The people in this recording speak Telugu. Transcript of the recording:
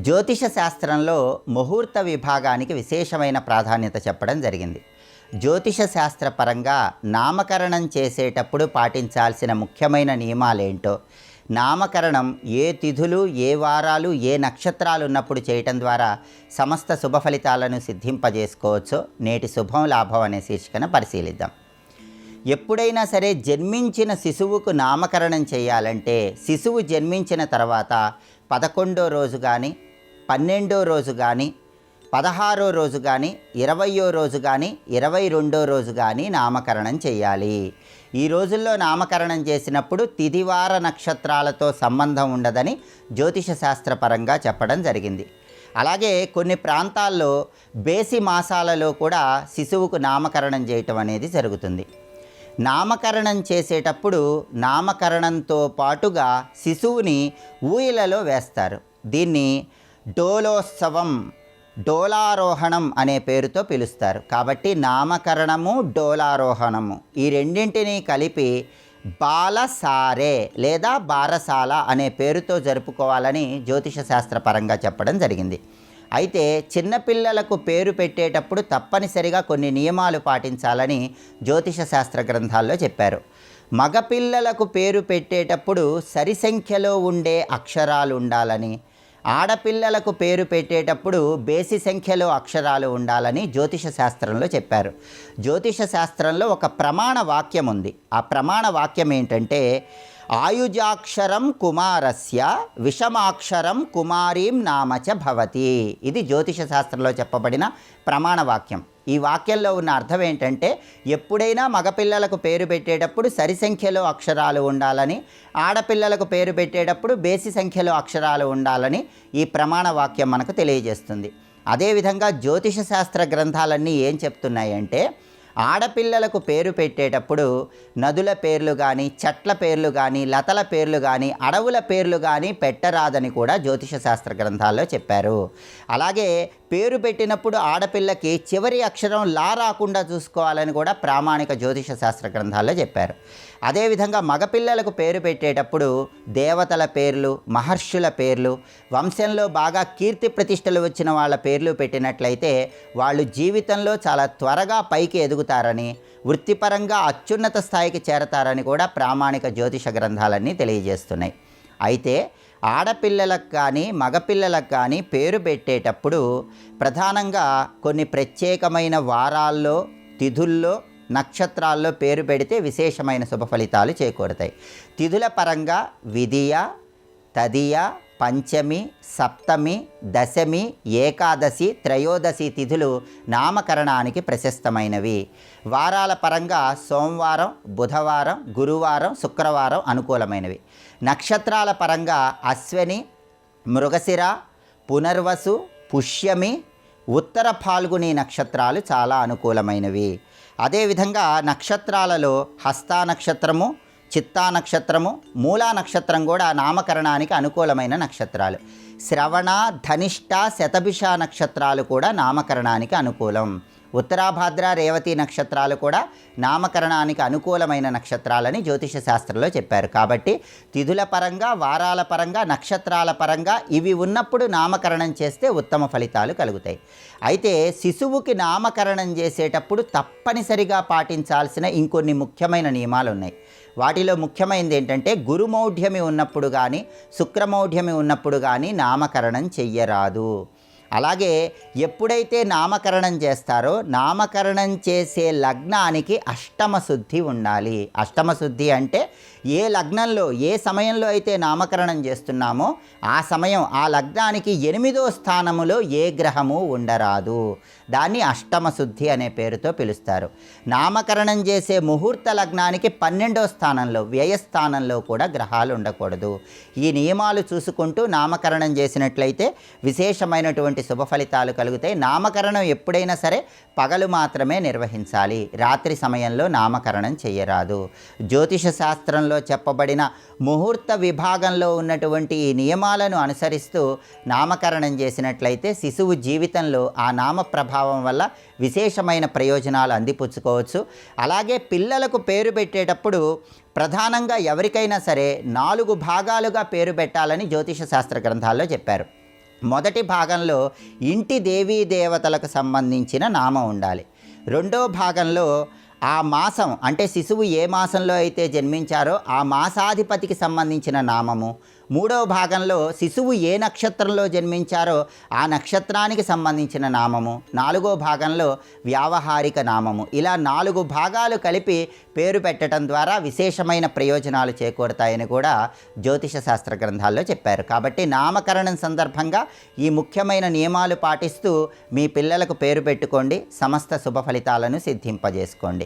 జ్యోతిష శాస్త్రంలో ముహూర్త విభాగానికి విశేషమైన ప్రాధాన్యత చెప్పడం జరిగింది. జ్యోతిష శాస్త్రపరంగా నామకరణం చేసేటప్పుడు పాటించాల్సిన ముఖ్యమైన నియమాలేంటో, నామకరణం ఏ తిథులు, ఏ వారాలు, ఏ నక్షత్రాలు ఉన్నప్పుడు చేయటం ద్వారా సమస్త శుభ ఫలితాలను సిద్ధింపజేసుకోవచ్చో నేటి శుభం లాభం అనే శీర్షికన పరిశీలిద్దాం. ఎప్పుడైనా సరే జన్మించిన శిశువుకు నామకరణం చేయాలంటే శిశువు జన్మించిన తర్వాత 11వ రోజు కానీ, 12వ రోజు కానీ, 16వ రోజు కానీ, 20వ రోజు కానీ, 22వ రోజు కానీ నామకరణం చేయాలి. ఈ రోజుల్లో నామకరణం చేసినప్పుడు తిథివార నక్షత్రాలతో సంబంధం ఉండదని జ్యోతిష శాస్త్రపరంగా చెప్పడం జరిగింది. అలాగే కొన్ని ప్రాంతాల్లో బేసి మాసాలలో కూడా శిశువుకు నామకరణం చేయటం అనేది జరుగుతుంది. నామకరణం చేసేటప్పుడు నామకరణంతో పాటుగా శిశువుని ఊయలలో వేస్తారు. దీన్ని డోలోత్సవం, డోలారోహణం అనే పేరుతో పిలుస్తారు. కాబట్టి నామకరణము, డోలారోహణము ఈ రెండింటినీ కలిపి బాలసారే లేదా బారసాల అనే పేరుతో జరుపుకోవాలని జ్యోతిష శాస్త్రపరంగా చెప్పడం జరిగింది. అయితే చిన్నపిల్లలకు పేరు పెట్టేటప్పుడు తప్పనిసరిగా కొన్ని నియమాలు పాటించాలని జ్యోతిష శాస్త్ర గ్రంథాల్లో చెప్పారు. మగపిల్లలకు పేరు పెట్టేటప్పుడు సరి సంఖ్యలో ఉండే అక్షరాలు ఉండాలని, ఆడపిల్లలకు పేరు పెట్టేటప్పుడు బేసి సంఖ్యలో అక్షరాలు ఉండాలని జ్యోతిష శాస్త్రంలో చెప్పారు. జ్యోతిష శాస్త్రంలో ఒక ప్రమాణ వాక్యం ఉంది. ఆ ప్రమాణ వాక్యం ఏంటంటే, ఆయుజాక్షరం కుమారస్య విషమాక్షరం కుమారీం నామచ భవతి. ఇది జ్యోతిష శాస్త్రంలో చెప్పబడిన ప్రమాణ వాక్యం. ఈ వాక్యంలో ఉన్న అర్థం ఏంటంటే, ఎప్పుడైనా మగపిల్లలకు పేరు పెట్టేటప్పుడు సరి సంఖ్యలో అక్షరాలు ఉండాలని, ఆడపిల్లలకు పేరు పెట్టేటప్పుడు బేసి సంఖ్యలో అక్షరాలు ఉండాలని ఈ ప్రమాణ వాక్యం మనకు తెలియజేస్తుంది. అదేవిధంగా జ్యోతిష శాస్త్ర గ్రంథాలన్నీ ఏం చెప్తున్నాయంటే, ఆడపిల్లలకు పేరు పెట్టేటప్పుడు నదుల పేర్లు కానీ, చెట్ల పేర్లు కానీ, లతల పేర్లు కానీ, అడవుల పేర్లు కానీ పెట్టరాదని కూడా జ్యోతిష శాస్త్ర గ్రంథాల్లో చెప్పారు. అలాగే పేరు పెట్టినప్పుడు ఆడపిల్లకి చివరి అక్షరం లా రాకుండా చూసుకోవాలని కూడా ప్రామాణిక జ్యోతిష శాస్త్ర గ్రంథాల్లో చెప్పారు. అదేవిధంగా మగపిల్లలకు పేరు పెట్టేటప్పుడు దేవతల పేర్లు, మహర్షుల పేర్లు, వంశంలో బాగా కీర్తి ప్రతిష్టలు వచ్చిన వాళ్ళ పేర్లు పెట్టినట్లయితే వాళ్ళు జీవితంలో చాలా త్వరగా పైకి ఎదుగుతారని, వృత్తిపరంగా అత్యున్నత స్థాయికి చేరతారని కూడా ప్రామాణిక జ్యోతిష గ్రంథాలన్నీ తెలియజేస్తున్నాయి. అయితే ఆడపిల్లలకు కానీ మగపిల్లలకు కానీ పేరు పెట్టేటప్పుడు ప్రధానంగా కొన్ని ప్రత్యేకమైన వారాల్లో, తిథుల్లో, నక్షత్రాల్లో పేరు పెడితే విశేషమైన శుభ ఫలితాలు చేకూరుతాయి. తిథుల పరంగా విధియ, తదియ, పంచమి, సప్తమి, దశమి, ఏకాదశి, త్రయోదశి తిథులు నామకరణానికి ప్రశస్తమైనవి. వారాల పరంగా సోమవారం, బుధవారం, గురువారం, శుక్రవారం అనుకూలమైనవి. నక్షత్రాల పరంగా అశ్వని, మృగశిర, పునర్వసు, పుష్యమి, ఉత్తర ఫాల్గుని నక్షత్రాలు చాలా అనుకూలమైనవి. అదేవిధంగా నక్షత్రాలలో హస్తా నక్షత్రము, చిత్తా నక్షత్రము, మూలా నక్షత్రం కూడా నామకరణానికి అనుకూలమైన నక్షత్రాలు. శ్రవణ, ధనిష్ట, శతభిష నక్షత్రాలు కూడా నామకరణానికి అనుకూలం. ఉత్తరాభాద్ర, రేవతి నక్షత్రాలు కూడా నామకరణానికి అనుకూలమైన నక్షత్రాలని జ్యోతిష శాస్త్రంలో చెప్పారు. కాబట్టి తిథుల పరంగా, వారాల పరంగా, నక్షత్రాల పరంగా ఇవి ఉన్నప్పుడు నామకరణం చేస్తే ఉత్తమ ఫలితాలు కలుగుతాయి. అయితే శిశువుకి నామకరణం చేసేటప్పుడు తప్పనిసరిగా పాటించాల్సిన ఇంకొన్ని ముఖ్యమైన నియమాలు ఉన్నాయి. వాటిలో ముఖ్యమైనది ఏంటంటే, గురుమౌఢ్యమి ఉన్నప్పుడు కానీ, శుక్రమౌఢ్యమి ఉన్నప్పుడు కానీ నామకరణం చెయ్యరాదు. అలాగే ఎప్పుడైతే నామకరణం చేస్తారో నామకరణం చేసే లగ్నానికి అష్టమ శుద్ధి ఉండాలి. అష్టమ శుద్ధి అంటే ఏ లగ్నంలో, ఏ సమయంలో అయితే నామకరణం చేస్తున్నామో ఆ సమయం, ఆ లగ్నానికి 8వ స్థానములో ఏ గ్రహము ఉండరాదు. దాన్ని అష్టమ శుద్ధి అనే పేరుతో పిలుస్తారు. నామకరణం చేసే ముహూర్త లగ్నానికి 12వ స్థానంలో, వ్యయస్థానంలో కూడా గ్రహాలు ఉండకూడదు. ఈ నియమాలు చూసుకుంటూ నామకరణం చేసినట్లయితే విశేషమైనటువంటి శుభ ఫలితాలు కలుగుతాయి. నామకరణం ఎప్పుడైనా సరే పగలు మాత్రమే నిర్వహించాలి. రాత్రి సమయంలో నామకరణం చేయరాదు. జ్యోతిష శాస్త్రంలో చెప్పబడిన ముహూర్త విభాగంలో ఉన్నటువంటి ఈ నియమాలను అనుసరిస్తూ నామకరణం చేసినట్లయితే శిశువు జీవితంలో ఆ నామ ప్రభావం వల్ల విశేషమైన ప్రయోజనాలు అందిపుచ్చుకోవచ్చు. అలాగే పిల్లలకు పేరు పెట్టేటప్పుడు ప్రధానంగా ఎవరికైనా సరే 4 భాగాలుగా పేరు పెట్టాలని జ్యోతిష శాస్త్ర గ్రంథాల్లో చెప్పారు. మొదటి భాగంలో ఇంటి దేవీ దేవతలకు సంబంధించిన నామం ఉండాలి. రెండో భాగంలో ఆ మాసం అంటే శిశువు ఏ మాసంలో అయితే జన్మించారో ఆ మాసాధిపతికి సంబంధించిన నామము. మూడవ భాగంలో శిశువు ఏ నక్షత్రంలో జన్మించారో ఆ నక్షత్రానికి సంబంధించిన నామము. నాలుగో భాగంలో వ్యావహారిక నామము. ఇలా 4 భాగాలు కలిపి పేరు పెట్టడం ద్వారా విశేషమైన ప్రయోజనాలు చేకూరుతాయని కూడా జ్యోతిష శాస్త్ర గ్రంథాల్లో చెప్పారు. కాబట్టి నామకరణం సందర్భంగా ఈ ముఖ్యమైన నియమాలు పాటిస్తూ మీ పిల్లలకు పేరు పెట్టుకోండి. సమస్త శుభ ఫలితాలను సిద్ధింపజేసుకోండి.